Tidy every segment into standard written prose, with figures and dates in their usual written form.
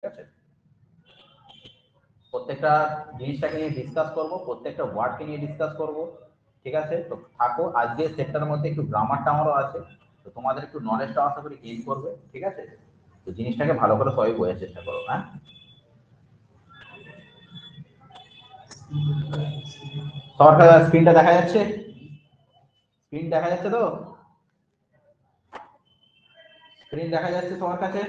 আছে, প্রত্যেকটা জিনিসটাকে নিয়ে ডিসকাস করব, প্রত্যেকটা ওয়ার্ডকে নিয়ে ডিসকাস করব। ঠিক আছে, তো থাকো। আজকে সেটটার মধ্যে একটু গ্রামারটা আমারও আছে, তো তোমাদের একটু নলেজটা আশা করি গেইন করবে। ঠিক আছে, তো জিনিসটাকে ভালো করে সবাই বোঝার চেষ্টা করো। হ্যাঁ, সবার স্ক্রিনটা দেখা যাচ্ছে? স্ক্রিন দেখা যাচ্ছে তো? স্ক্রিন দেখা যাচ্ছে সবার কাছে?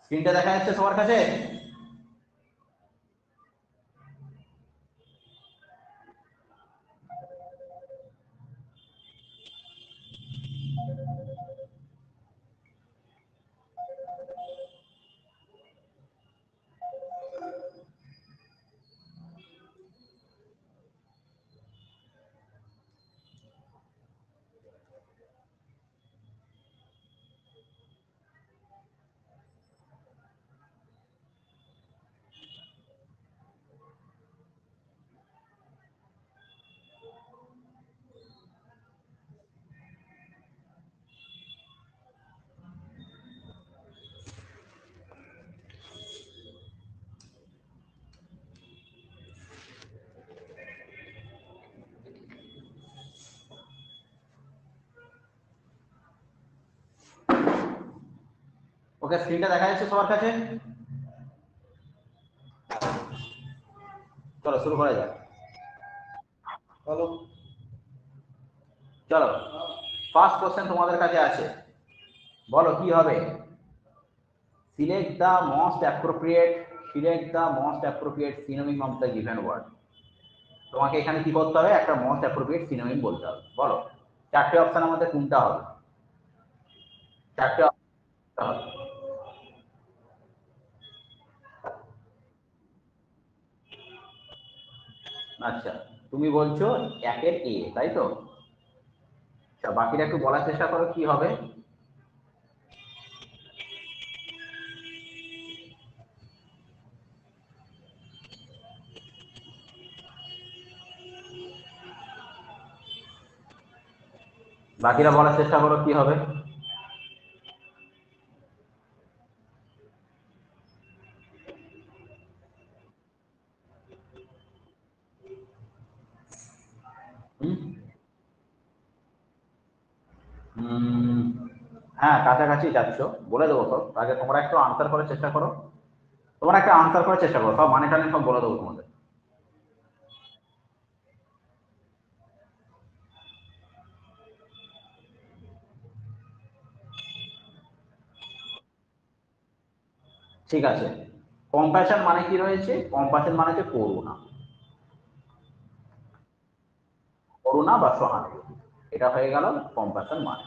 স্ক্রিনটা দেখা যাচ্ছে সবার কাছে? ওকে, স্ক্রিনটা দেখা যাচ্ছে সবার কাছে? চলো শুরু করা যাক। চলো চলো, ফার্স্ট কোশ্চেন তোমাদের কাছে আছে, বলো কি হবে? Select the most appropriate, select the most appropriate synonym of the given word. তোমাকে এখানে কি করতে হবে? একটা মোস্ট অ্যাপ্রোপ্রিয়েট সিনোনিম বলতে হবে। বলো, চারটে অপশন আমাদের কোনটা হবে? চারটে অপশন হবে। আচ্ছা, তুমি বলছো একের এ, তাই তো? আচ্ছা, বাকিটা একটু বলার চেষ্টা করো কি হবে। বাকিরা বলার চেষ্টা করো কি হবে। হ্যাঁ, কাছাকাছি যাচ্ছ, বলে দেবো সব। আগে তোমরা একটু আনসার করার চেষ্টা করো, তোমরা একটা আনসার করার চেষ্টা করো, সব মানে টানে সব বলে দেবো তোমাদের। ঠিক আছে, কম্প্যাশন মানে কি রয়েছে? কম্প্যাশন মানে হচ্ছে করুণা, করুণা বা সহানুভূতি, এটা হয়ে গেল কম্প্যাশন মানে।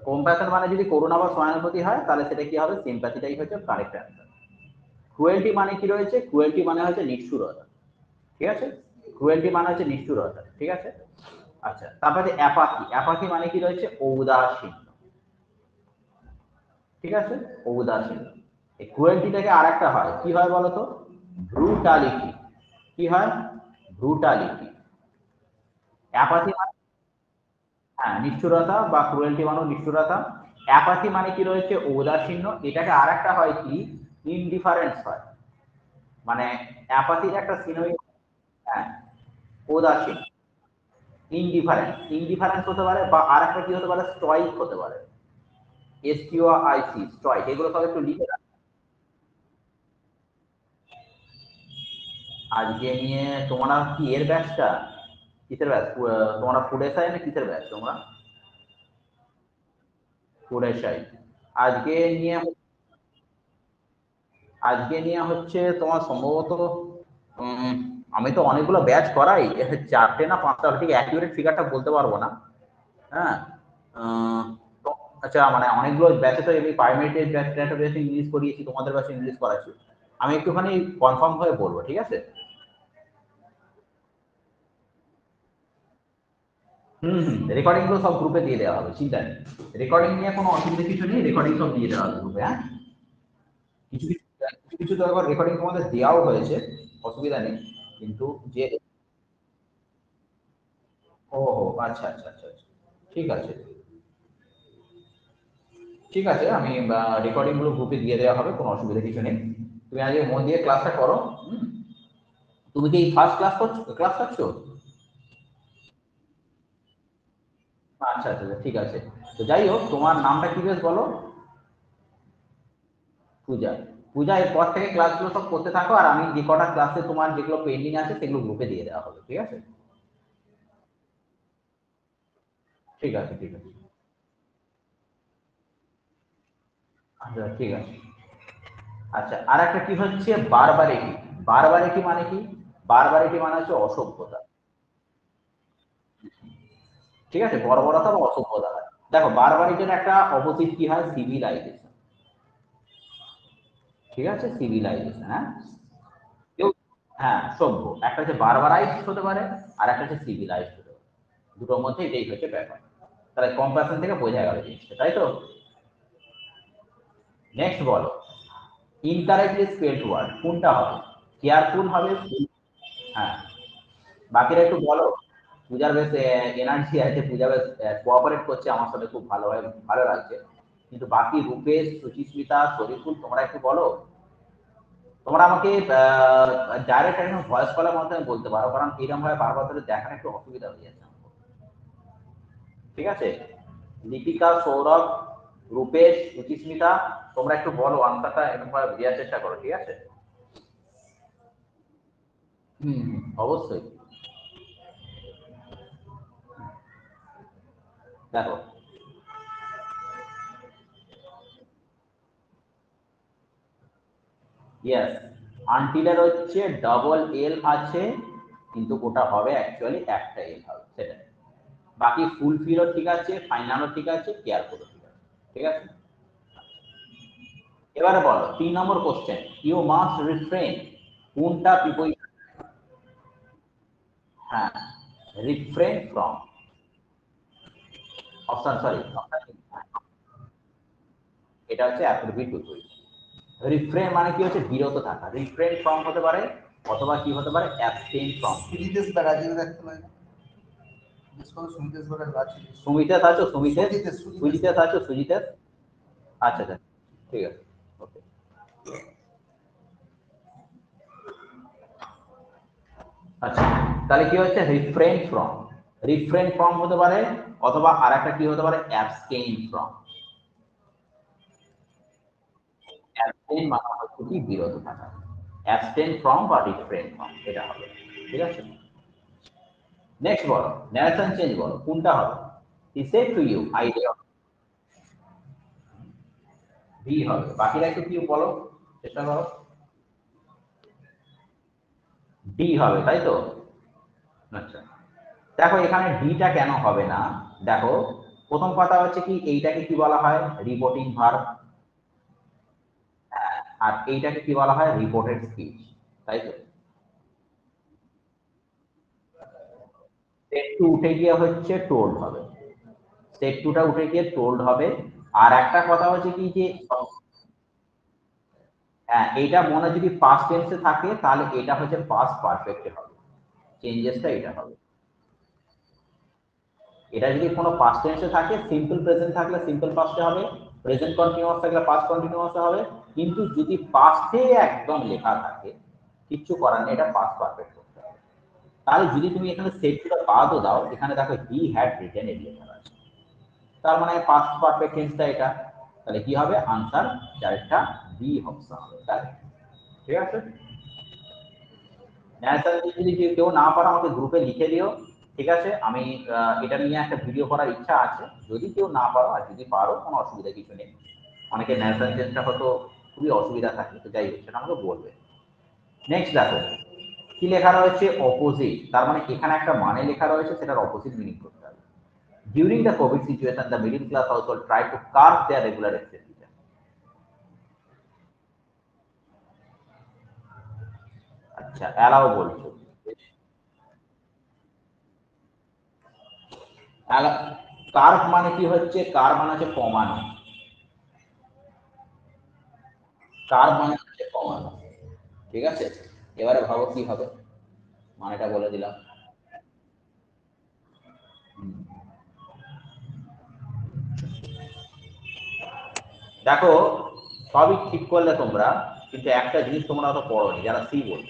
কম্প্যাশন মানে যদি করুণা বা সহানুভূতি হয়, তাহলে সেটা কি হবে? সিম্প্যাথিটাই হচ্ছে কারেক্ট অ্যান্সার। ক্রুয়েলটি মানে কি রয়েছে? ক্রুয়েলটি মানে হচ্ছে নিষ্ঠুরতা। ঠিক আছে, ক্রুয়েলটি মানে হচ্ছে নিষ্ঠুরতা। ঠিক আছে, আচ্ছা, তারপরে অ্যাপাথি, অ্যাপাথি মানে কি রয়েছে? ঔদাসীন। ঠিক আছে, ঔদাসীন। এই ক্রুয়েলটি থেকে আর একটা হয়, কি হয় বলতো? ব্রুটালিটি। কি হয়? ব্রুটালিটি। অ্যাপাথি মানে, হ্যাঁ, নিষ্ঠুরতা বা ক্রুয়েলটি মানে নিষ্ঠুরতা। অ্যাপাথি মানে কি রয়েছে? ঔদাসীন্য। এটাকে আর একটা হয় কি? ইনডিফারেন্স হয়। মানে অ্যাপাথির একটা সিনোনিম, হ্যাঁ, উদাসীন। ইনডিফারেন্স, ইনডিফারেন্স হতে পারে, বা আর একটা কি হতে পারে? স্টয়িক হতে পারে। STOIC, স্টয়িক। এগুলো সব একটু লিখে রাখ। আজকে নিয়ে তোমরা কি এর ব্যাচটা? কিসের ব্যাচ? তোমরা ফুড এসআই না কিসের ব্যাচ তোমরা? Food SI. আজকে নিয়ে, আজকে নিয়ে হচ্ছে তোমার সম্ভবত, উম, আমি তো অনেকগুলো ব্যাচ করাই, চারটে না পাঁচটা, ঠিক অ্যাকিউরেট ফিগারটা বলতে পারবো না। হ্যাঁ, তো আচ্ছা, মানে অনেকগুলো ব্যাচে তো আমি প্রাইমারি ব্যাচ ইংলিশ করিয়েছি, তোমাদের ব্যাচে ইংলিশ করাচ্ছি। আমি একটুখানি কনফার্ম হয়ে বলবো, ঠিক আছে? রেকর্ডিং গুলো সব গ্রুপে দিয়ে দেওয়া হবে, চিন্তা নেই। রেকর্ডিং নিয়ে কোনো অসুবিধা কিছু নেই, রেকর্ডিং সব দিয়ে দেওয়া হবে গ্রুপে। হ্যাঁ, কিছু কিছু কিছু কিছু তো একবার রেকর্ডিং তোমাদের দেওয়াও হয়েছে, অসুবিধা নেই। কিন্তু যে ও আচ্ছা আচ্ছা আচ্ছা আচ্ছা, ঠিক আছে ঠিক আছে, আমি রেকর্ডিং গুলো গ্রুপে দিয়ে দেওয়া হবে, কোনো অসুবিধা কিছু নেই। তুমি আজকে মন দিয়ে ক্লাসটা করো। হুম, তুমি কি ফার্স্ট ক্লাস করছো? আচ্ছা আচ্ছা আচ্ছা, ঠিক আছে। তো যাই হোক, তোমার নামটা কি বেশ বলো? পূজা। পূজা, এরপর থেকে ক্লাসগুলো সব করতে থাকো, আর আমি যে কটা ক্লাসে তোমার যেগুলো পেন্ডিং আছে সেগুলো গ্রুপে দিয়ে দেওয়া হবে, ঠিক আছে? ঠিক আছে ঠিক আছে। আচ্ছা ঠিক আছে। আচ্ছা, আর একটা কি হচ্ছে বারবারিটি। বারবারিটি মানে কি? বারবারিটি মানে হচ্ছে অসভ্যতা। ঠিক আছে, বর্বরতা বা অসভ্যতা। দেখো, বারবারিটির একটা অপোজিট কি হয়? সিভিলাইজেশন। ঠিক আছে, সিভিলাইজেশন। হ্যাঁ, কেউ, হ্যাঁ সভ্য। একটা হচ্ছে বারবারাইজড হতে পারে, আর একটা হচ্ছে সিভিলাইজড হতে পারে। দুটোর মধ্যে এটাই হচ্ছে ব্যাপার। তাহলে কম্পারিজন থেকে বোঝা গেল জিনিসটা, তাই তো? নেক্সট বলো, ইনকারেক্টলি স্পেলড ওয়ার্ড কোনটা হবে? কেয়ারফুল হবে? হ্যাঁ, বাকিরা একটু বলো। পূজার বেশ এনার্জি আছে, পূজা বেশ কোঅপারেট করছে আমার সাথে, খুব ভালোভাবে, ভালো লাগছে। কিন্তু বাকি রূপেশ, সুচিস্মিতা, শরীফুল, তোমরা একটু বলো। তোমরা আমাকে ডাইরেক্ট একদম ভয়েস কলের মাধ্যমে বলতে পারো, কারণ এরকম ভাবে বারবার ধরে দেখানো একটু অসুবিধা হয়ে যাচ্ছে আমার। ঠিক আছে, লিপিকা, সৌরভ, রূপেশ, সুচিস্মিতা, তোমরা একটু বলো আনসারটা, এরকম ভাবে দেওয়ার চেষ্টা করো, ঠিক আছে? অবশ্যই। দেখো, ইয়েস, আনটিলের হচ্ছে ডবল এল আছে, কিন্তু ওটা হবে অ্যাকচুয়ালি একটা এল হবে সেটা। বাকি ফুলফিলও ঠিক আছে, ফাইনালও ঠিক আছে, কেয়ারফুলও ঠিক আছে। ঠিক আছে, এবারে বলো 3 নম্বর কোশ্চেন, ইউ মাস্ট রিফ্রেন কোনটা প্রিপোজিশন? হ্যাঁ, রিফ্রেন ফ্রম, অপশন, সরি, এটা হচ্ছে অ্যাপ্রোপ্রিয়েট প্রিপোজিশন। রিফ্রেন মানে কি হচ্ছে? বিরত থাকা। রিফ্রেন ফ্রম হতে পারে, অথবা কি হতে পারে? Abstain from. সুজিতেশ ব্যানার্জি দেখতে পাই না, সুমিতেশ ব্যানার্জি, সুমিতেশ আছো? সুমিতেশ, সুজিতেশ সুজিতেশ আছো? সুজিতেশ, আচ্ছা আচ্ছা, ঠিক আছে, ওকে। আচ্ছা, তাহলে কি হচ্ছে? Refrain from. রিফ্রেন ফ্রম হতে পারে, অথবা আর একটা কি হতে পারে? Abstain from. অ্যাবস্টেইন মানে হচ্ছে কি? বিরত থাকা। অ্যাবস্টেইন ফ্রম বা রিফ্রেন ফ্রম, এটা হবে। ঠিক আছে, নেক্সট বলো, ন্যারেশন চেঞ্জ বলো কোনটা হবে? He said to you, idea, ভি হবে। বাকিরা একটু কি বলো, চেষ্টা করো। ডি হবে, তাই তো? আচ্ছা, দেখো এখানে ডিটা কেন হবে না? দেখো, প্রথম কথা হচ্ছে কি, এইটাকে কি বলা হয়? Reporting verb. আর এইটাকে কি বলা হয়? রিপোর্টেড স্পিচ, তাই তো? স্টেপ টু উঠে গিয়ে হচ্ছে টোল্ড হবে। স্টেপ টুটা উঠে গিয়ে টোল্ড হবে। আর একটা কথা হচ্ছে কি যে, হ্যাঁ, এইটা মনে যদি পাস্ট টেন্সে থাকে, তাহলে এটা হচ্ছে পাস্ট পারফেক্টে হবে, চেঞ্জেসটা এটা হবে। এটা যদি কোনো পাস্ট টেন্সে থাকে, সিম্পল প্রেজেন্ট থাকলে সিম্পল পাস্টে হবে, প্রেজেন্ট কন্টিনিউয়াস থাকলে পাস্ট কন্টিনিউয়াসে হবে। কিন্তু যদি পাস্টে একদম লেখা থাকে, কিচ্ছু করার নেই, এটা পাস্ট পারফেক্ট করতে হবে। তাহলে যদি তুমি এখানে সেটটা বাদও দাও, এখানে দেখো হি হ্যাড রিটেন এর লেখা আছে, তার মানে পাস্ট পারফেক্ট টেন্সটা এটা। তাহলে কি হবে? আনসার চারটা বি অপশন হবে, তাই? ঠিক আছে, ন্যাচারাল যদি কেউ না পারো আমাকে গ্রুপে লিখে দিও। ঠিক আছে, আমি এটা নিয়ে একটা ভিডিও করার ইচ্ছা আছে, যদি কেউ না পারো, আর যদি পারো কোনো অসুবিধা কিছু নেই। অনেকে ন্যাচারাল চেঞ্জটা হয়তো খুবই অসুবিধা থাকে, তো যাই হোক সেটা আমাকে বলবে। নেক্সট দেখো, কি লেখা রয়েছে? অপোজিট। তার মানে এখানে একটা মানে লেখা রয়েছে, সেটার অপোজিট মিনিং করতে হবে। During the COVID situation the middle class household try to curb their regular expenditure. আচ্ছা, অ্যালাও বলছো। কার্ভ মানে কি হচ্ছে, কার্ভ মানে হচ্ছে কমানো, কার্ভ মানে হচ্ছে কমানো। ঠিক আছে, এবারে ভাবো কি হবে, মানেটা বলে দিলাম। দেখো সবই ঠিক করলে তোমরা, কিন্তু একটা জিনিস তোমরা অত পড়োনি যারা সি বোর্ড,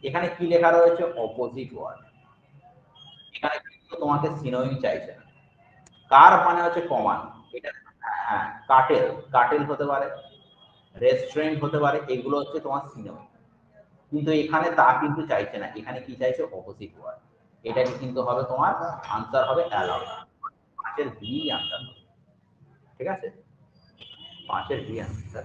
এখানে কি লেখা রয়েছে অপোজিট ওয়ার্ড, এখানে কিন্তু তোমাকে সিনোনিম চাইছে না। কার মানে হচ্ছে কমানো, এটা হ্যাঁ কাটেল, কাটেল হতে পারে, রেস্টুরেন্ট হতে পারে, এগুলো হচ্ছে তোমার সিনোনিম। কিন্তু এখানে তা কিন্তু চাইছে না, এখানে কি চাইছে অপোজিট ওয়ার্ড। এটাকে কিন্তু হবে তোমার আনসার হবে অ্যালাউ, 5-এর বি আনসার হবে। ঠিক আছে, 5-এর বি আনসার।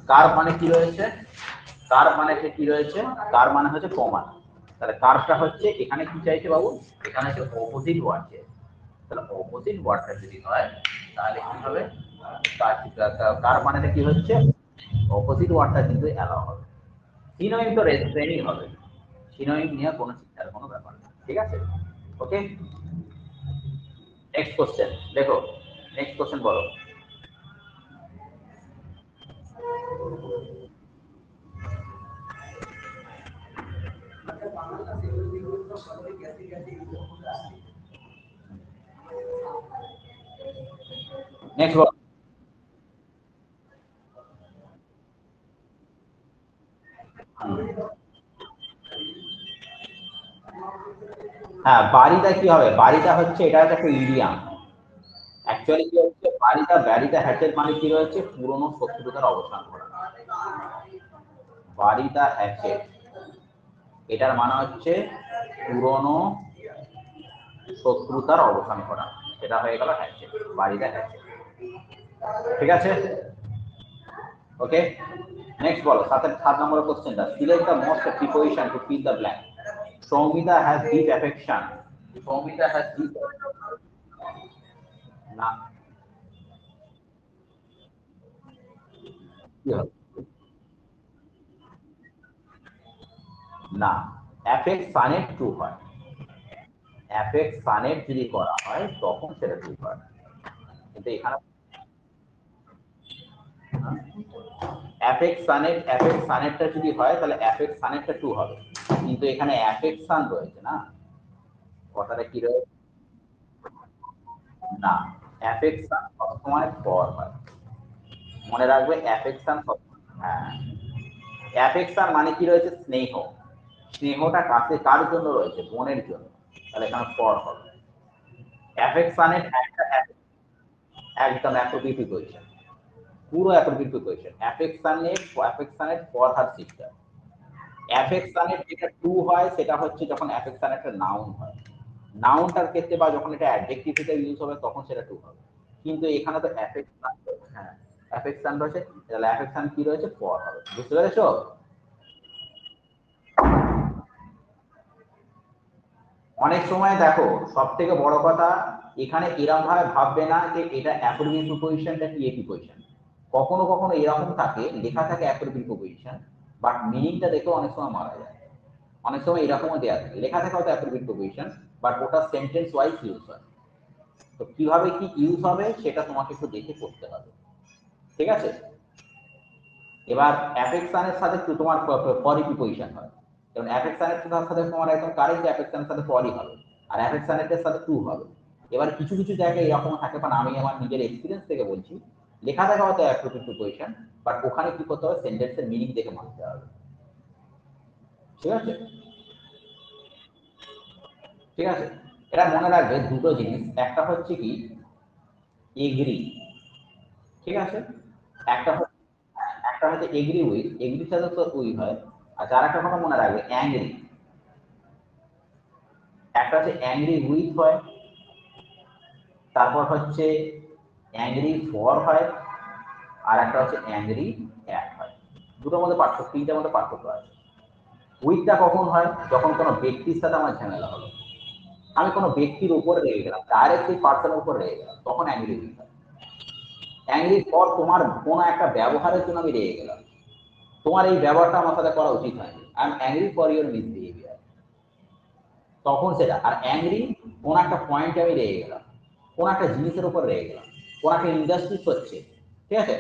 কার মানে কি রয়েছে, কার মানে কি রয়েছে, কার মানে হচ্ছে কমানো। তাহলে কারটা হচ্ছে এখানে কি চাইছে বাবু, এখানে হচ্ছে অপোজিট ওয়ার্ড চাইছে। তাহলে অপোজিট ওয়ার্ডটা যদি হয় তাহলে কি হবে, কার মানেটা কি হচ্ছে অপোজিট ওয়ার্ডটা কিন্তু অ্যালাউ হবে। সিনোনিম তো রেস্ট্রেনই হবে, সিনোনিম নিয়ে কোনো চিন্তার কোনো ব্যাপার না। ঠিক আছে, ওকে। নেক্সট কোশ্চেন দেখো, নেক্সট কোশ্চেন বলো। নেক্সট বলো। হ্যাঁ বাড়িটা কি হবে, বাড়িটা হচ্ছে এটা হচ্ছে একটা ইডিয়াম। অ্যাকচুয়ালি কি হচ্ছে বাড়িটা, ব্যারিটা হ্যাচের মানে কি রয়েছে পুরনো শত্রুতার অবসান করা। বাড়িটা হ্যাচেট, এটার মানে হচ্ছে পুরনো শত্রুতার অবসান করা, সেটা হয়ে গেল হ্যাচেট, বাড়িটা হ্যাচেট। ঠিক আছে, ওকে। নেক্সট বলো, 7 নম্বর কোশ্চেনটা, select the most preposition to fill the blank. Soumita has deep affection, Soumita has deep, না কি হবে, না অ্যাফেক্ট সানেট ট্রু হয়, অ্যাফেক্ট সানেট যদি করা হয় তখন সেটা ট্রু হয়, কিন্তু এখানে অ্যাফেক্ট সানেট, অ্যাফেক্ট সানেটটা যদি হয় তাহলে অ্যাফেক্ট সানেটটা ট্রু হবে, কিন্তু এখানে অ্যাফেকশন রয়েছে না, কথাটা কি রয়েছে, না অ্যাফেকশন সবসময় ফর হয়, মনে রাখবে অ্যাফেকশন সব, হ্যাঁ অ্যাফেকশন মানে কি রয়েছে স্নেহ, স্নেহটা কাছে কার জন্য রয়েছে, বোনের জন্য, তাহলে এখানে ফর হবে। অ্যাফেকশনের একটা একদম অ্যাপ্রোপ্রিয়েট প্রিপোজিশন, পুরো অ্যাপ্রোপ্রিয়েট প্রিপোজিশন, অ্যাফেকশনের ফর হার সিস্টার। অ্যাফেকশনের যেটা ট্রু হয় সেটা হচ্ছে যখন অ্যাফেকশন একটা নাউন হয়, নাউনটার ক্ষেত্রে বা যখন এটা অ্যাডজেক্টিভ হিসেবে ইউজ হবে তখন সেটা ট্রু হবে, কিন্তু এখানে তো অ্যাফেকশন, হ্যাঁ অ্যাফেকশন রয়েছে, তাহলে অ্যাফেকশন কি রয়েছে ফর হবে, বুঝতে পেরেছো? অনেক সময় দেখো সব থেকে বড় কথা, এখানে এরকম ভাবে ভাববে না যে এটা অ্যাপ্রোপ্রিয়েট প্রিপোজিশনটা কি প্রিপোজিশন, কখনো কখনো এরকম থাকে লেখা থাকে অ্যাপ্রোপ্রিয়েট প্রিপোজিশন বাট মিনিংটা দেখেও অনেক সময় মারা যায়, অনেক সময় এরকমও দেওয়া থাকে লেখা থাকে হয়তো অ্যাপ্রোপ্রিয়েট প্রিপোজিশন বাট ওটা সেন্টেন্স ওয়াইজ ইউজ হয়, তো কিভাবে কি ইউজ হবে সেটা তোমাকে একটু দেখে করতে হবে। ঠিক আছে, এবার অ্যাফেকশনের সাথে তোমার পরি প্রিপোজিশন হয়, কারণ অ্যাফেকশনের সাথে তোমার একদম কারেক্ট অ্যাফেকশনের সাথে পরি হবে, আর অ্যাফেকশনের সাথে টু হবে। এবার কিছু কিছু জায়গায় এরকম থাকে, কারণ আমি আমার নিজের এক্সপিরিয়েন্স থেকে বলছি, লেখা থাকে হয়তো অ্যাপ্রোপ্রিয়েট প্রিপোজিশন বাট ওখানে কি করতে হবে সেন্টেন্সের মিনিং দেখে মানতে হবে। ঠিক আছে, ঠিক আছে, এটা মনে রাখবে দুটো জিনিস, একটা হচ্ছে কি এগ্রি, ঠিক আছে, একটা একটা হচ্ছে এগ্রি উইথ, এগ্রির সাথে তো উই হয়, আর যার একটা কথা মনে রাখবে অ্যাংরি, একটা হচ্ছে অ্যাংরি উইথ হয়, তারপর হচ্ছে অ্যাংরি ফর হয়, আর একটা হচ্ছে অ্যাংরি অ্যাট হয়। দুটোর মধ্যে পার্থক্য, তিনটার মধ্যে পার্থক্য আছে। উইথটা কখন হয়? যখন কোনো ব্যক্তির সাথে আমার ঝামেলা হলো, আমি কোনো ব্যক্তির উপরে রেগে গেলাম, ডাইরেক্ট সেই পার্সনের উপর রেগে গেলাম, তখন অ্যাংরি উইথ হয়। অ্যাংরি ফর তোমার কোনো একটা ব্যবহারের জন্য আমি রেগে গেলাম, তোমার এই ব্যবহারটা আমার সাথে করা উচিত হয়নি, I am angry for your misbehaviour, তখন সেটা। আর অ্যাংরি কোন একটা পয়েন্টে আমি রেগে গেলাম, কোন একটা জিনিসের উপর রেগে গেলাম, কোন একটা ইন্ডাস্ট্রি হচ্ছে, ঠিক আছে,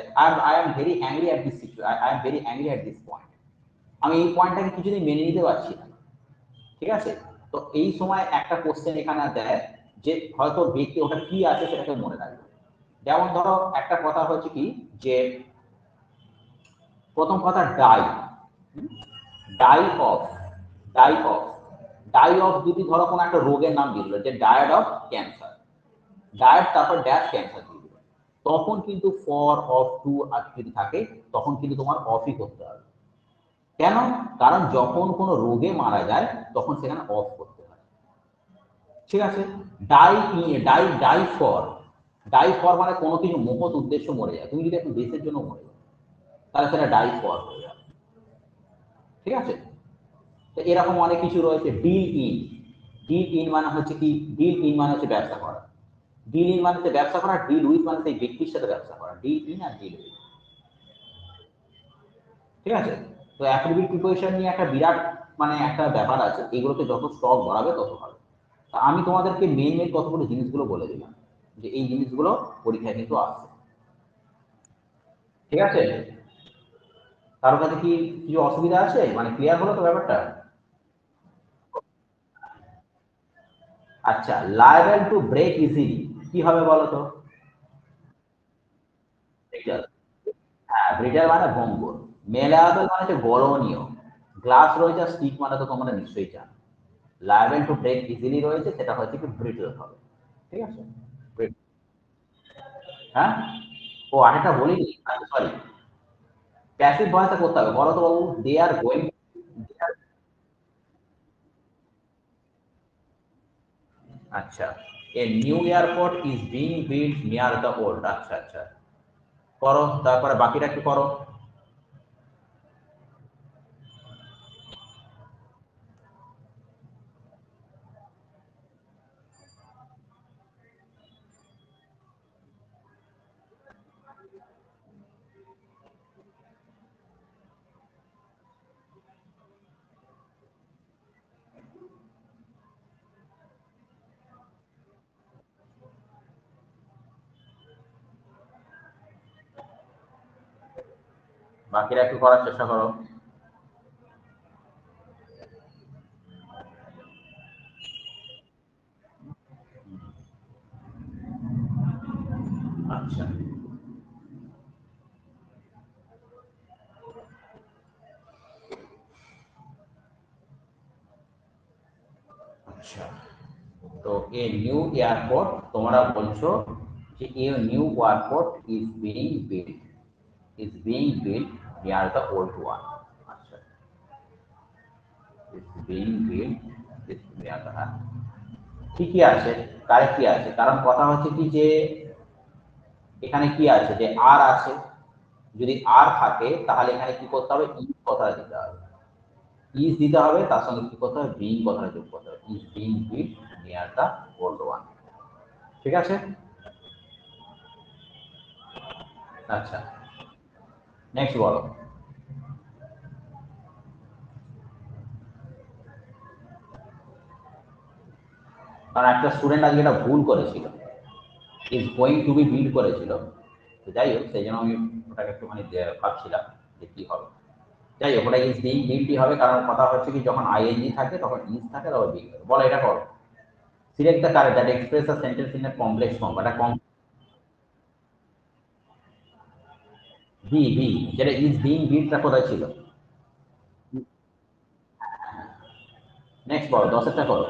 I am very angry at this situation, I am very angry at this point, আমি এই পয়েন্টটাকে কিছুদিন মেনে নিতে পারছি না, ঠিক আছে। তো এই সময় একটা কোশ্চেন এখানে দেয় যে হয়তো ব্যক্তি ওটা কি আছে সেটাকে মনে রাখবে। যেমন ধরো একটা কথা হচ্ছে কি যে প্রথম কথা die, die of, die of, die of যদি ধরো কোনো একটা রোগের নাম দিয়ে দিল যে ডায়েড অফ ক্যান্সার, ডায়েড তারপর ড্যাশ ক্যান্সার দিয়ে দিল, তখন কিন্তু ফর অফ টু আর যদি থাকে তখন কিন্তু তোমার অফই করতে হবে। কেন? কারণ যখন কোনো রোগে মারা যায় তখন সেখানে অফ করতে হয়, ঠিক আছে। Die, die, die for, die for মানে কোনো কিছু মহৎ উদ্দেশ্য মরে যায়, তুমি যদি এখন দেশের জন্য মরে যাও তাহলে সেটা ডাই ফর হয়ে যাবে, ঠিক আছে। তো এরকম অনেক কিছু রয়েছে। ডিল ইন, ডিল ইন মানে হচ্ছে কি, ডিল ইন মানে হচ্ছে ব্যবসা করা, ডিল ইন মানে হচ্ছে ব্যবসা করা, ডিল উইথ মানে সেই ব্যক্তির সাথে ব্যবসা করা, ডিল ইন আর ডিল উইথ, ঠিক আছে। তো অ্যাপ্লিকেট প্রিপারেশন নিয়ে একটা বিরাট মানে একটা ব্যাপার আছে, এগুলোকে যত স্টক বাড়াবে তত ভালো। তা আমি তোমাদেরকে মেন মেন কতগুলো জিনিসগুলো বলে দিলাম যে এই জিনিসগুলো পরীক্ষায় কিন্তু আসছে, ঠিক আছে। কারোর কাছে কি কিছু অসুবিধা আছে, মানে ক্লিয়ার হলো তো ব্যাপারটা? আচ্ছা, লায়াবল টু ব্রেক ইজিলি কি হবে বলো তো? ব্রিটাল, হ্যাঁ ব্রিটাল মানে ভঙ্গুর, মেলায়াবল মানে হচ্ছে গলনীয়, গ্লাস রয়েছে, স্টিক মানে তো তোমরা নিশ্চয়ই জানো। লায়াবল টু ব্রেক ইজিলি রয়েছে, সেটা হচ্ছে কি ব্রিটল হবে, ঠিক আছে। হ্যাঁ, ও আরেকটা বলিনি, সরি, প্যাসিভ ভয়েসে করতে হবে, বলো তো বাবু, দে আর গোয়িং, আচ্ছা, এ new airport is being build near the old, আচ্ছা আচ্ছা, করো, তারপরে বাকিটা কি করো। বাকিরা একটু করার চেষ্টা করো। আচ্ছা আচ্ছা, তো এ নিউ এয়ারপোর্ট তোমরা বলছো যে a new airport is being build near the old one, আচ্ছা, is being build near the, ঠিকই আছে, কারেক্টই আছে, কারণ কথা হচ্ছে কি যে এখানে কি আছে যে আর আছে, যদি আর থাকে তাহলে এখানে কি করতে হবে, ইজ কথা দিতে হবে, ইজ দিতে হবে, তার সঙ্গে কি করতে হবে, বিং কথাটা যোগ করতে হবে, is being build near the old one, ঠিক আছে। আচ্ছা, নেক্সট বলো। কারণ একটা স্টুডেন্ট আজকে এটা ভুল করেছিল, is going to B build করেছিল, তো যাই হোক সেই জন্য আমি ওটাকে একটুখানি ভাবছিলাম যে কি হবে। যাই হোক, ওটা ইজ বিং বিল্ডই হবে, কারণ কথা হচ্ছে কি যখন আইএনজি থাকে তখন ইজ থাকে, তখন বিং হবে। বলো এটা করো, select the correct that express the sentence in a complex form, এটা কম, বি বি, যেটা ইজ বিং বিল্ডটা কোথায় ছিল। নেক্সট বলো, 10-এরটা করো।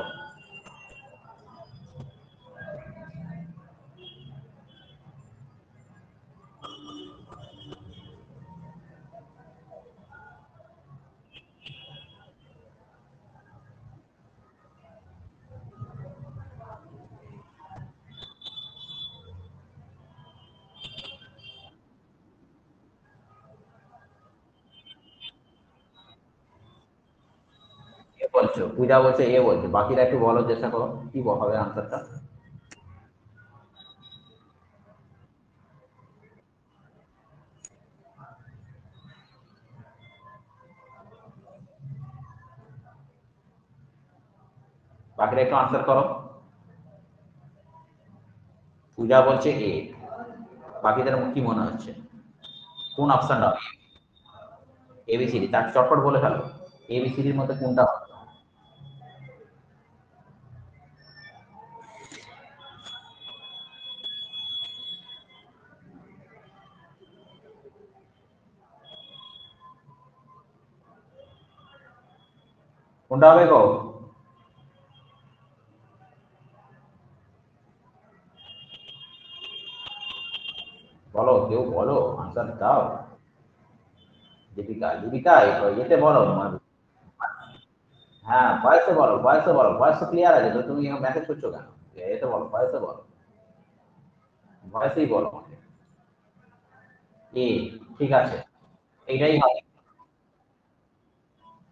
বলছো, পূজা বলছে এ বলছে, বাকিরা একটু বলো, চেষ্টা করো কি হবে আনসারটা। বাকিরা একটু আনসার করো। পূজা বলছে এ, বাকিদের কি মনে হচ্ছে কোন অপশনটা হবে? এবিসিডি, তার চটপট বলে ফেলো, এবিসিডির মধ্যে কোনটা হবে? কোনটা হবে গো? বলো, কেউ বলো, আনসার দাও। দীপিকা, দীপিকা এতে বলো হ্যাঁ, ভয়েসে বলো, ভয়েসে বলো, ভয়েস তো ক্লিয়ার আছে তো, তুমি মেসেজ করছো কেন? এতে বলো, ভয়েসে বলো, ভয়েসেই বলো আমাকে। এ, ঠিক আছে, এইটাই হবে।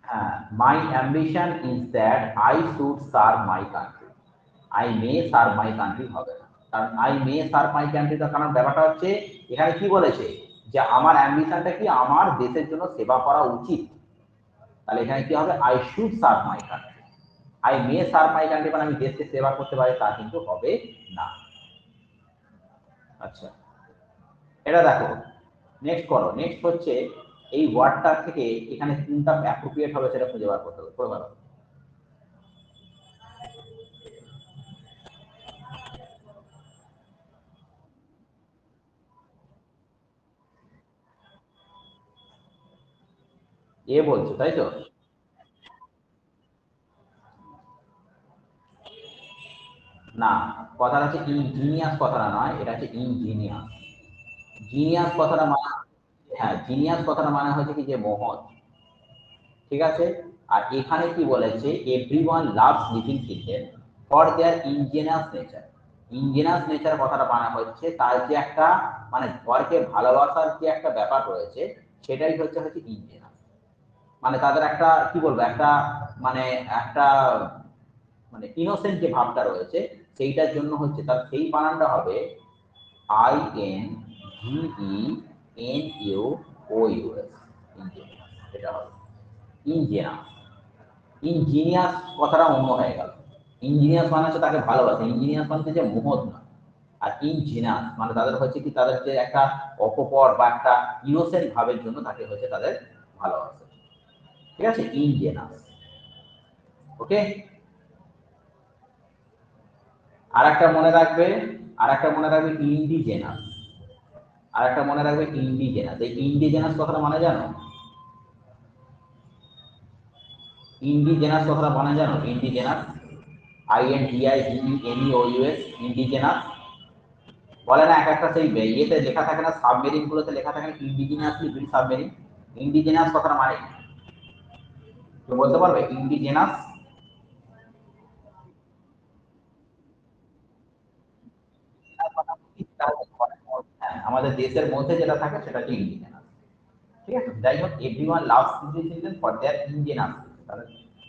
হ্যাঁ, মাই ambition is that I should serve my country, I may serve my country হবে না, কারণ I may serve my country, তার কারণ ব্যাপারটা হচ্ছে এখানে কি বলেছে যে আমার অ্যাম্বিশনটা কি, আমার দেশের জন্য সেবা করা উচিত, তাহলে এখানে কি হবে, I should serve my country. I may serve my country মানে আমি দেশকে সেবা করতে পারি, তা কিন্তু হবে না। আচ্ছা, এটা দেখো, নেক্সট করো, নেক্সট হচ্ছে এই ওয়ার্ডটা থেকে এখানে কোনটা অ্যাপ্রোপ্রিয়েট হবে সেটা খুঁজে বার করতে হবে, করে পারো। এ বলছো তাই তো? না, কথাটা হচ্ছে ইঞ্জিনিয়াস, কথাটা নয়, এটা হচ্ছে ইঞ্জিনিয়াস। জিনিয়াস কথাটা মানে, হ্যাঁ জিনিয়াস কথাটা মানে হচ্ছে কি যে মহৎ, ঠিক আছে। আর এখানে কি বলেছে, everyone loves living children for their ingenuous nature. Ingenuous nature কথাটা মানে হচ্ছে তার যে একটা মানে ঘরকে ভালোবাসার যে একটা ব্যাপার রয়েছে, সেটাই হচ্ছে হচ্ছে ইনজেনাস। মানে তাদের একটা কি বলবো, একটা মানে একটা মানে ইনোসেন্ট যে ভাবটা রয়েছে, সেইটার জন্য হচ্ছে তার সেই বানানটা হবে I N G N U O U S, ingenious, এটা হবে ইনজেনাস। ইঞ্জিনিয়াস কথাটা অন্য হয়ে গেল। ইঞ্জিনিয়াস মানে হচ্ছে তাকে ভালোবাসে, ইঞ্জিনিয়াস মানে হচ্ছে যে মহৎ না। আর ইনজিনাস মানে তাদের হচ্ছে কি, তাদের যে একটা অপপর বা একটা ইনোসেন্ট ভাবের জন্য তাকে হচ্ছে তাদের ভালোবাসে, ঠিক আছে, ইনজেনাস। ওকে, আর একটা মনে রাখবে, আর একটা মনে রাখবে ইন্ডিজেনাস, আর একটা মনে রাখবে ইন্ডিজেনাস। এই ইন্ডিজেনাস কথাটা মানে জানো? ইন্ডিজেনাস কথাটা মানে জানো? Indigenous, I N D I G E N O U S এস, ইন্ডিজেনাস। বলে না এক একটা সেই ইয়েতে লেখা থাকে না, সাবমেরিন গুলোতে লেখা থাকে ইন্ডিজিনাসলি বিল্ড সাবমেরিন। ইন্ডিজেনাস কথাটা মানে তো বলতে পারবে ইন্ডিজেনাস? হ্যাঁ, আমাদের দেশের মধ্যে যেটা থাকে সেটা হচ্ছে ইন্ডিজেনাস, ঠিক আছে। যাই হোক, everyone loves children for there indigenous, তাদের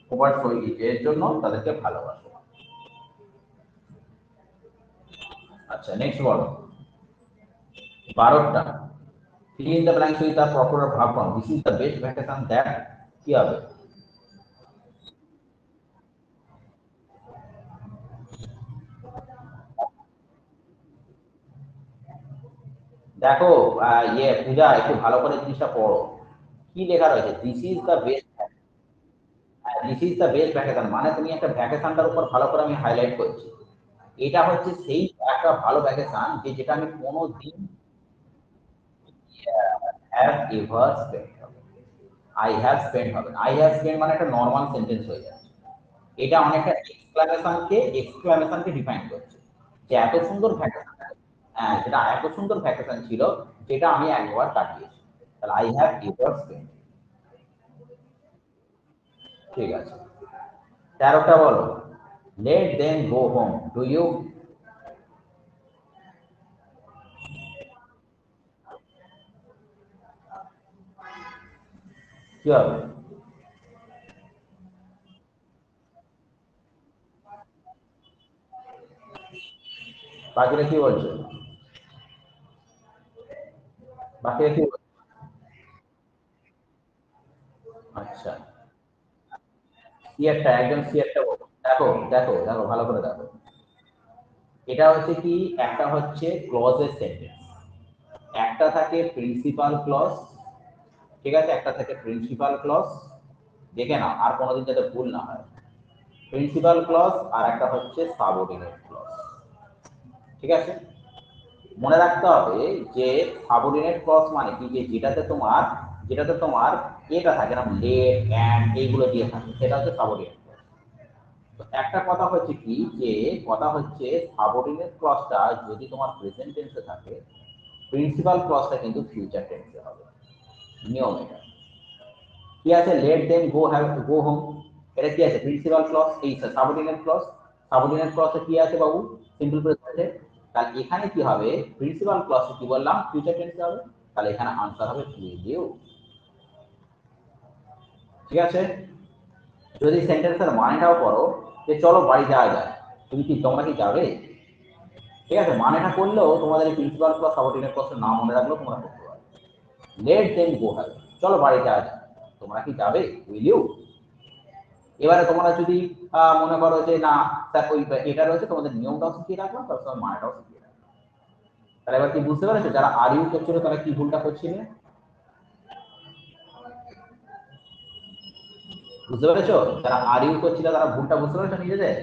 প্রবাদ শৈলী এর জন্য তাদেরকে ভালোবাসে। আচ্ছা, নেক্সট বলো, 12টা fill in the blanks with the proper verb form. This is the best vacation that কি হবে? দেখো, ইয়ে পূজা একটু ভালো করে জিনিসটা পড়ো, কি লেখা রয়েছে, this is the best, this is the best vacation মানে তুমি একটা ভ্যাকেশনটার উপর ভালো করে আমি হাইলাইট করছি, এটা হচ্ছে সেই একটা ভালো ভ্যাকেশন যে যেটা আমি কোনো দিন হ্যাভ এভার স্পেন্ড হবে। আই হ্যাভ স্পেন্ড হবে, আই হ্যাভ স্পেন্ড মানে একটা নর্মাল সেন্টেন্স হয়ে যাচ্ছে, এটা অনেকটা এক্সক্লামেশনকে ডিফাইন করছে, যে এত সুন্দর ভ্যাকেশন, হ্যাঁ যেটা এত সুন্দর ভ্যাকেশন ছিল যেটা আমি একবার কাটিয়েছি, তাহলে আই হ্যাভ এভার স্পেন্ড। ঠিক আছে, 13টা বলো, let them go home, do you, কি হবে? বাকিরা কি বলছে? বাকিরা কি বলছে? আচ্ছা, সিয়ারটা একদম সিয়ারটা বলো। দেখো দেখো দেখো ভালো করে দেখো। এটা হচ্ছে কি, একটা হচ্ছে ক্লজের সেন্টেন্স, একটা থাকে প্রিন্সিপাল ক্লজ, ঠিক আছে, একটা থাকে প্রিন্সিপাল ক্লজ, দেখে নাও আর কোনোদিন যাতে ভুল না হয়। প্রিন্সিপাল ক্লজ আর একটা হচ্ছে সাবঅর্ডিনেট ক্লজ, ঠিক আছে। মনে রাখতে হবে যে সাবঅর্ডিনেট ক্লজ মানে কি, যে যেটাতে তোমার এটা থাকে না, লেট এন্ড এইগুলো দিয়ে থাকে, সেটা হচ্ছে সাবঅর্ডিনেট ক্লজ। তো একটা কথা হচ্ছে কি, যে কথা হচ্ছে সাবঅর্ডিনেট ক্লজটা যদি তোমার প্রেজেন্ট টেন্সে থাকে, প্রিন্সিপাল ক্লজটা কিন্তু ফিউচার টেন্সে হবে, নিয়ম এটা। কি আছে, লেট দেম গো হোম, এটা কি আছে, প্রিন্সিপাল ক্লজ, এই সাবঅর্ডিনেট ক্লজ। সাবঅর্ডিনেট ক্লজে কি আছে বাবু, সিম্পল প্রেজেন্টে। তাহলে এখানে কি হবে, প্রিন্সিপাল ক্লজে কি বললাম, ফিউচার টেন্সে হবে। তাহলে এখানে আনসার হবে উইল ইউ, ঠিক আছে। যদি সেন্টেন্সের মানেটাও করো, যে চলো বাড়ি যাওয়া যায়, তোমরা কি যাবে, ঠিক আছে, মানেটা করলেও তোমাদের এই প্রিন্সিপাল ক্লজ সাবঅর্ডিনেট ক্লজের নাম মনে রাখলেও তোমরা করতে পারবে। লেট দেম গো হবে, চলো বাড়ি যাওয়া যায়, তোমরা কি যাবে, উইল ইউ। এবারে তোমরা যদি মনে করো যে না স্যার ওই এটা রয়েছে, তোমাদের নিয়মটাও শিখিয়ে রাখলাম, তার সঙ্গে মানেটাও শিখিয়ে রাখলাম। তাহলে এবার কি বুঝতে পেরেছো, যারা আর ইউ করছিল তারা কি ভুলটা করছিলে, বুঝতে পেরেছো? যারা আর ইউ করছিল তারা ভুলটা বুঝতে পেরেছো নিজেদের?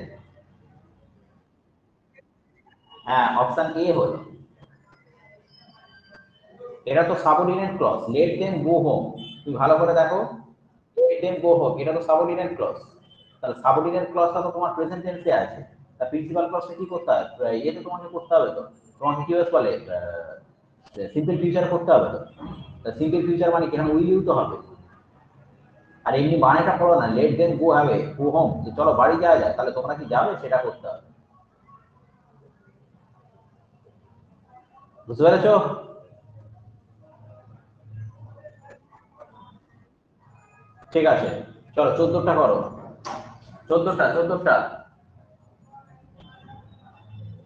হ্যাঁ, অপশন এ হলো, এটা তো subordinate clause, let them go home. তুমি ভালো করে দেখো, লেট দেম গো হোম এটা তো সাবঅর্ডিনেট ক্লজ। তাহলে সাবঅর্ডিনেট ক্লজটা তো তোমার প্রেজেন্ট টেন্সে আছে, তা প্রিন্সিপাল ক্লজটা কি করতে হবে, ইয়েতে তোমাকে করতে হবে, তো তোমাকে কি বলে, সিম্পল ফিউচার করতে হবে। তো সিম্পল ফিউচার মানে কি, এখানে উইল ইউ তো হবে। আর এমনি মানেটা পড়ো না, লেট দেম গো হ্যাভে গো হোম, যে চলো বাড়ি যাওয়া যায়, তাহলে তোমরা কি যাবে, সেটা করতে হবে। বুঝতে পেরেছো? ঠিক আছে, চলো 14টা করো, 14টা।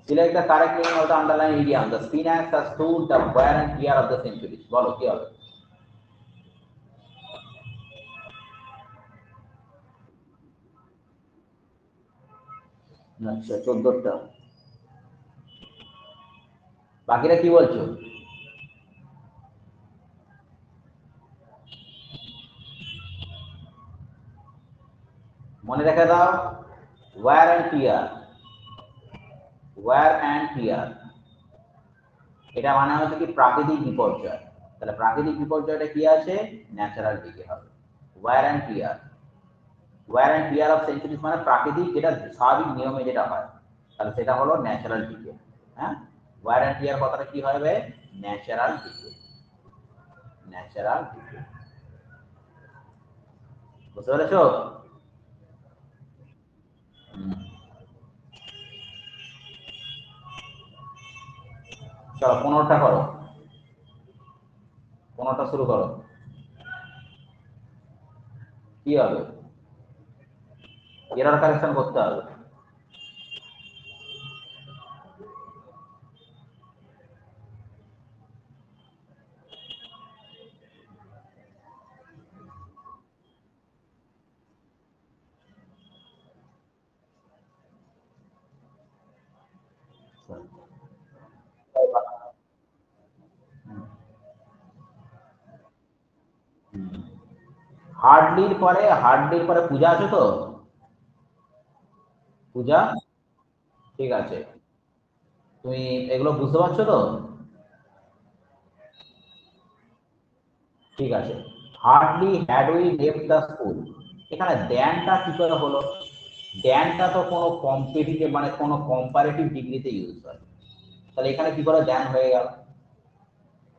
Select the correct meaning of the underlying idiom. The Sphinx has stood the wear and tear of the centuries. বলো কি হবে? আচ্ছা, 14টা। বাকিরা কি বলছো? মনে রেখে দাও, wear and tear, wear and tear, এটা মানে হচ্ছে কি প্রাকৃতিক বিপর্যয়। তাহলে প্রাকৃতিক বিপর্যয়টা কি আছে, ন্যাচারাল দিকে হবে। wear and tear, wear and tear of centuries মানে প্রাকৃতিক, যেটা স্বাভাবিক নিয়মে যেটা হয়, তাহলে সেটা হলো ন্যাচারাল দিকে। হ্যাঁ, wear and tear কথাটা কি হবে, ন্যাচারাল দিকে, ন্যাচারাল দিকে। বুঝতে পেরেছো? চলো 15টা করো, 15টা শুরু করো। কি হবে, এরর কারেকশন করতে হবে। হার্ডলির পরে পূজা আছে তো, পূজা, ঠিক আছে। তুমি এগুলো বুঝতে পারছো তো? ঠিক আছে। Hardly had we left the school, এখানে দ্যানটা কি করে হলো, দ্যানটা তো কোনো কম্পিটিটিভ মানে কোনো কম্পারেটিভ ডিগ্রিতে ইউজ হয়, তাহলে এখানে কি করে দ্যান হয়ে গেল,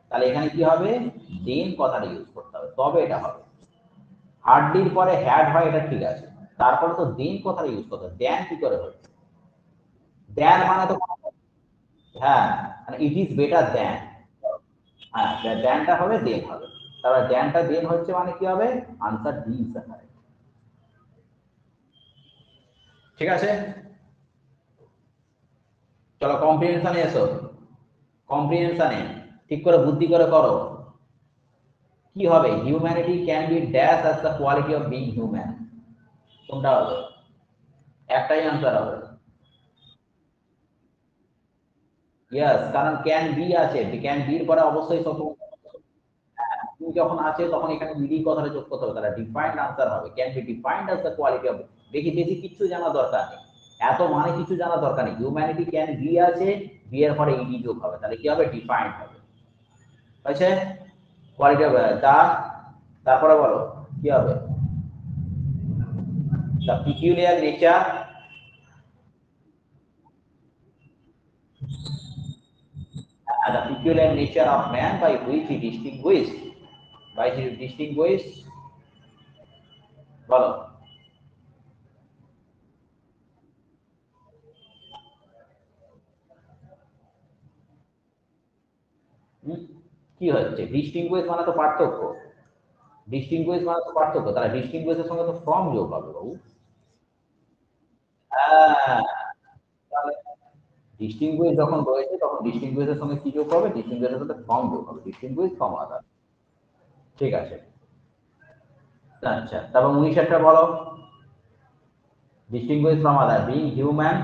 তাহলে এখানে কি হবে, দেন কথাটা ইউজ করতে হবে, তবে এটা হবে। হার্ডলির পরে হ্যাড হয়, এটা ঠিক আছে, তারপরে তো দেন কথাটা ইউজ করতে হবে, দ্যান কি করে হচ্ছে, দ্যান মানে তো, হ্যাঁ, মানে ইট ইজ বেটার দ্যান, হ্যাঁ, দ্যানটা হবে দেন হবে, তারপরে দ্যানটা দেন হচ্ছে মানে কি হবে, answer D is the correct, ঠিক আছে। চলো কম্প্রিহেনশনে এসো, কম্প্রিহেনশনে ঠিক করে বুদ্ধি করে করো। কি হবে? Humanity can be dash as the quality of being human. কোনটা হবে? একটাই আনসার হবে। ইয়েস, কারণ ক্যান বি আছে, ক্যান বির পরে অবশ্যই সব যখন আছে তখন এখানে বিডি কথাটা যোগ করতে হবে, তাহলে ডিফাইন্ড আনসার হবে can be defined as the quality of. দেখি বেশি কিছু জানা দরকার নেই, এত মানে কিছু জানা দরকার নেই। হিউম্যানিটি ক্যান বি আছে, বি এর পরে ইডি যোগ হবে, তাহলে কি হবে? ডিফাইন্ড হবে। হয়েছে? কোয়ালিটি অফ দা, তারপরে বলো কি হবে? The peculiar nature, the peculiar nature of man by which he distinguished, by he distinguished, বলো। কি হচ্ছে? ডিস্টিংগুইশ মানে তো পার্থক্য, ডিস্টিংগুইশ মানে তো পার্থক্য, তাহলে ডিস্টিংগুইশের সঙ্গে তো ফ্রম যোগ হবে বাবু। হ্যাঁ, তাহলে ডিস্টিংগুইশ যখন রয়েছে তখন ডিস্টিংগুইশের সঙ্গে কি যোগ হবে? ডিস্টিংগুইশের সাথে ফ্রম যোগ হবে, ডিস্টিংগুইশ ফ্রম আদার। ঠিক আছে, আচ্ছা তারপর 19টা বলো। Distinguished from other, being human,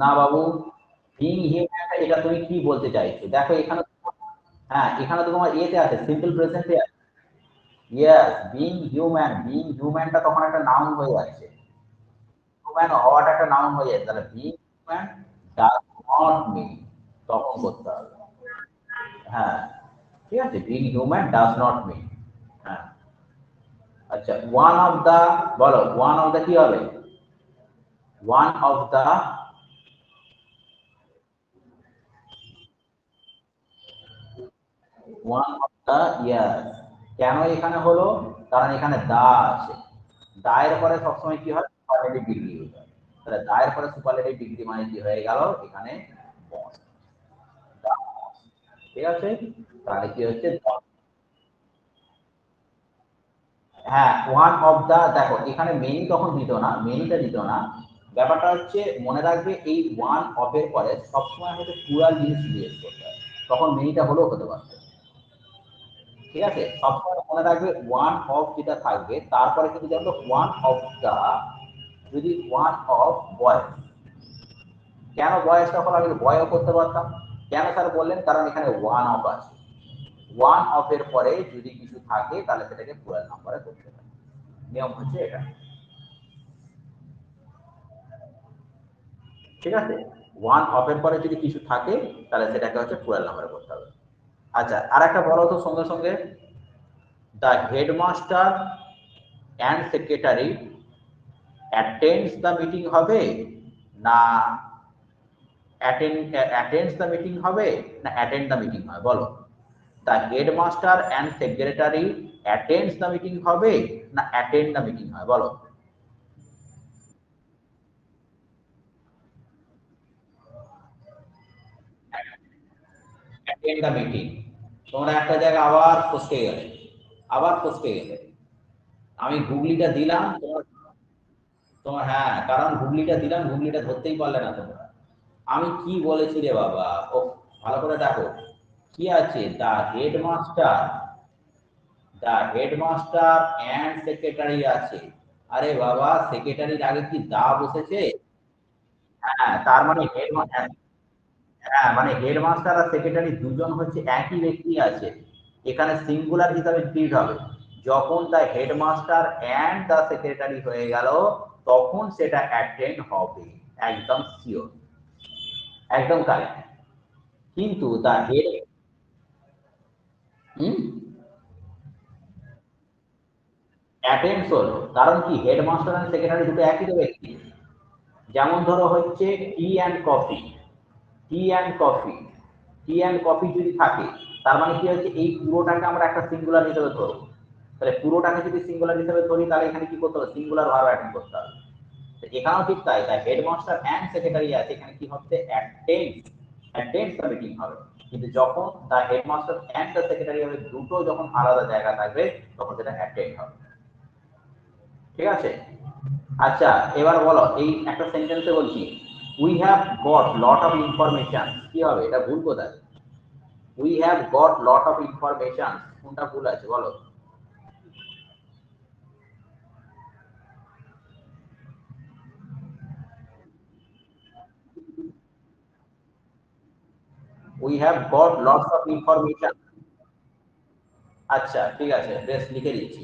না বাবু, বিং হিউম্যান এটা তুমি কি বলতে চাইছো? দেখো এখানে, হ্যাঁ এখানে তো তোমার এতে আছে, সিম্পল প্রেজেন্টে আছে। ইয়েস, বিং হিউম্যান, বিং হিউম্যানটা তখন একটা নাউন হয়ে যাচ্ছে, হিউম্যান হওয়াটা একটা নাউন হয়ে যাচ্ছে, তাহলে being human does not mean, তখন করতে হবে। হ্যাঁ ঠিক আছে, being human does not mean. হ্যাঁ আচ্ছা, ওয়ান অফ দা, বলো ওয়ান অফ দা কি হবে? One of the, one of the, yes. কেন এখানে হলো? কারণ এখানে দা আছে, দায়ের পরে সবসময় কি হয়? সুপারলেটিভ ডিগ্রি হয়ে যায়, তাহলে দায়ের পরে সুপারলেটিভ ডিগ্রি মানে কি হয়ে গেল? এখানে বস। ঠিক আছে, তাহলে কি হচ্ছে? হ্যাঁ ওয়ান অফ দা, দেখো এখানে মেনি তখন দিত না, মেনিটা দিত না। ব্যাপারটা হচ্ছে মনে রাখবে, এই ওয়ান অফ এর পরে সবসময় হচ্ছে প্লুরাল জিনিস জিজ্ঞেস করতে হয়, তখন মেনিটা হলেও হতে পারত। ঠিক আছে, সবসময় মনে রাখবে ওয়ান অফ যেটা থাকবে তারপরে কিন্তু দেখো ওয়ান অফ দা, যদি ওয়ান অফ বয়েজ, কেন বয়েসটা হলো? আমি বয়ও করতে পারতাম। কেন স্যার বললেন? কারণ এখানে ওয়ান অফ আছে, ওয়ান অফ এর পরে যদি কিছু থাকে তাহলে সেটাকে প্লুরাল নাম্বারে করতে হবে, নিয়ম হচ্ছে এটা। ঠিক আছে, ওয়ান অফ এর পরে যদি কিছু থাকে তাহলে সেটাকে হচ্ছে প্লুরাল নাম্বারে করতে হবে। আচ্ছা আর একটা বলো তো সঙ্গে সঙ্গে, the headmaster and secretary attends the meeting হবে, না অ্যাটেন্ডস দ্য মিটিং হবে, না অ্যাটেন্ড দ্য মিটিং হবে? বলো, the headmaster and secretary attends the meeting হবে, না অ্যাটেন্ড দ্য মিটিং হয়? বলো। Attend the meeting. তোমরা একটা জায়গা আবার ফসকে গেলে, আবার ফসকে গেলে। আমি গুগলিটা দিলাম তোমার, তোমার হ্যাঁ, কারণ গুগলিটা দিলাম, গুগলিটা ধরতেই পারলে না তোমরা। আমি কি বলেছি রে বাবা, ও ভালো করে দেখো কি আছে, the headmaster, the headmaster and secretary আছে। আরে বাবা, সেক্রেটারির আগে কি দা বসেছে? হ্যাঁ তার মানে হেডমাস্টার, হ্যাঁ মানে হেডমাস্টার আর সেক্রেটারি দুজন হচ্ছে একই ব্যক্তি আছে, এখানে সিঙ্গুলার হিসাবে ট্রিট হবে। যখন the headmaster and the secretary হয়ে গেল তখন সেটা অ্যাটেন্ড হবে, একদম শিওর, একদম কারেক্ট। কিন্তু দ্য হেড, অ্যাটেন্ডস হলো, কারণ কি হেডমাস্টার আর সেক্রেটারি দুটো একই তো ব্যক্তি। যেমন ধরো হচ্ছে tea and coffee, tea and coffee, tea and coffee যদি থাকে তার মানে কি হচ্ছে, এই পুরোটাকে আমরা একটা সিঙ্গুলার হিসেবে ধরবো। তাহলে পুরোটাকে যদি সিঙ্গুলার হিসেবে ধরি তাহলে এখানে কি করতে হবে? সিঙ্গুলার ভার্ব অ্যাটেন্ড করতে হবে। এখানেও ঠিক তাই, তাই হেডমাস্টার অ্যান্ড সেক্রেটারি আছে, এখানে কি হচ্ছে? অ্যাটেন্ড, অ্যাটেন্ডস দ্য মিটিং হবে, কিন্তু যখন the headmaster and the secretary হবে দুটো যখন আলাদা জায়গা থাকবে তখন সেটা অ্যাটেন্ড হবে। ঠিক আছে? আচ্ছা এবার বলো এই একটা সেন্টেন্সে বলছি we have got lot of information, কি হবে এটা ভুল কোথায়? We have got lot of information, কোনটা ভুল আছে বলো? We have got lots of information. আচ্ছা ঠিক আছে বেশ লিখে দিচ্ছি।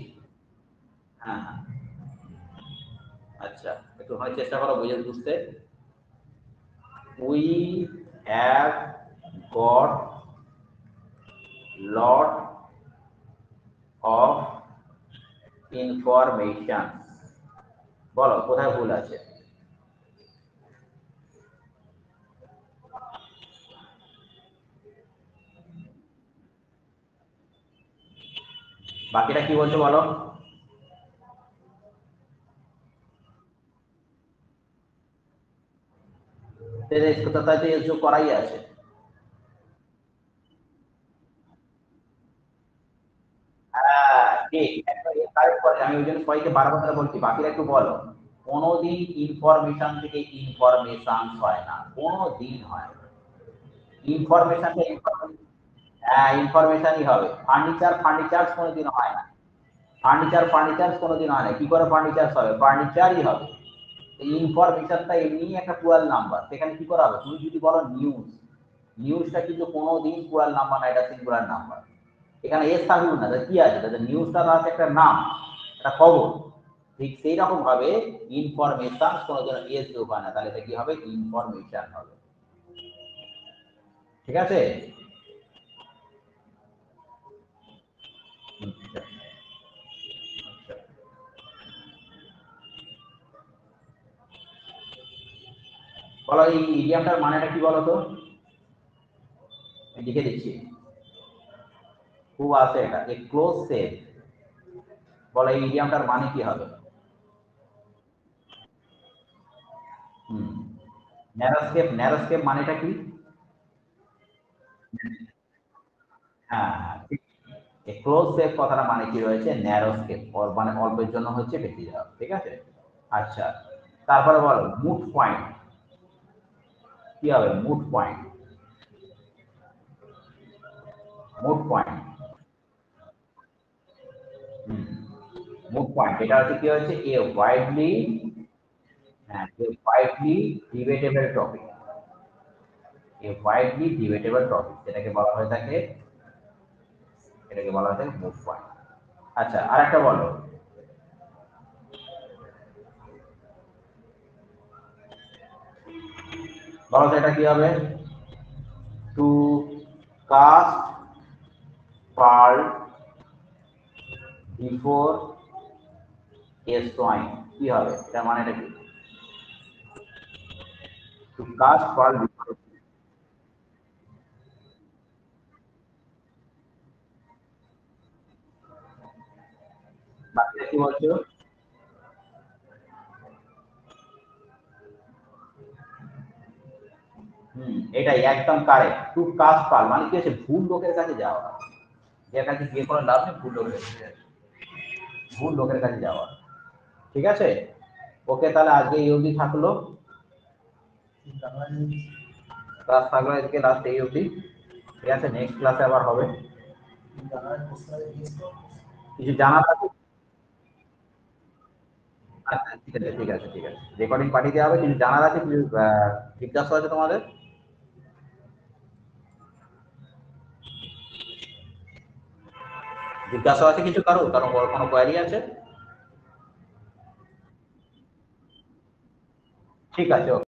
হ্যাঁ হ্যাঁ আচ্ছা একটু হয় চেষ্টা করো বুঝতে। We have got lot of information, বলো কোথায় ভুল আছে? বাকিটা কি বলছো বলো? তাতে যোগ করাই আছে। হ্যাঁ ঠিক একদম কারেক্ট করে, আমি ওই জন্য সবাইকে বারবার করে বলছি বাকিরা একটু বলো। কোনোদিন ইনফরমেশন থেকে ইনফরমেশন হয় না, কোনোদিন হয় না। ইনফরমেশনটা হ্যাঁ ইনফরমেশনই হবে। ফার্নিচার ফার্নিচার কোনোদিন হয় না, ফার্নিচার কোনোদিন হয় না, কি করে ফার্নিচার হবে? ফার্নিচারই হবে। ইনফরমেশনটা এমনি একটা প্লুরাল নাম্বার, সেখানে কি করা হবে? তুমি যদি বলো নিউজ, নিউজটা কিন্তু কোনোদিন প্লুরাল নাম্বার না, এটা সিঙ্গুলার নাম্বার। এখানে এস থাকবে না, কি আছে? নিউজটা আছে একটা নাম, একটা খবর। ঠিক সেই রকম ভাবে ইনফরমেশন কোনোদিন এস যোগ হয় না, তাহলে এটা কি হবে? ইনফরমেশন হবে। ঠিক আছে? বলো এই ইডিয়ামটার মানেটা কি বলো তো? লিখে দিচ্ছি, খুব আছে এটা, এ ক্লোজ সেভ। বলো এই ইডিয়ামটার মানে কি হবে? হুম, ন্যারোস্কেপ, ন্যারোস্কেপ মানেটা কি? হ্যাঁ ক্লোজ সেভ কথাটা মানে কি রয়েছে? ন্যারোস্কেপ, মানে অল্পের জন্য হচ্ছে বেঁচে যাওয়া। ঠিক আছে? আচ্ছা তারপরে বলো মুড পয়েন্ট, কি হবে moot point? Moot point, moot point এটা হচ্ছে কি হচ্ছে? এ ওয়াইডলি, হ্যাঁ a widely debatable topic, a widely debatable topic যেটাকে বলা হয়ে থাকে, এটাকে বলা হয়ে থাকে মুড পয়েন্ট। আচ্ছা আরেকটা বলো, বলো তো এটা কি হবে? To cast pearl before a swine, কি হবে এটা মানেটা কি? টু কাস্ট পার্ল বিফোর, বাকিটা কি বলছো? এটাই একদম কারেক্ট। টু কাস্ট পার্ল মানে কি হচ্ছে? ভুল লোকের কাছে যাওয়া, যে কাছে গিয়ে কোনো লাভ নেই, ভুল লোকের কাছে, ভুল লোকের কাছে যাওয়া। ঠিক আছে? ওকে তাহলে আজকে এই অবধি থাকলো, ক্লাস থাকলো আজকে লাস্ট এই অবধি। ঠিক আছে নেক্সট ক্লাসে আবার হবে। কিছু জানার আছে? আচ্ছা ঠিক আছে ঠিক আছে ঠিক আছে, রেকর্ডিং পাঠিয়ে দেওয়া হবে। কিছু জানার আছে, কিছু জিজ্ঞাসা আছে তোমাদের? জিজ্ঞাসা আছে কিছু কারো, কারণ কোনো কোয়ারি আছে? ঠিক আছে।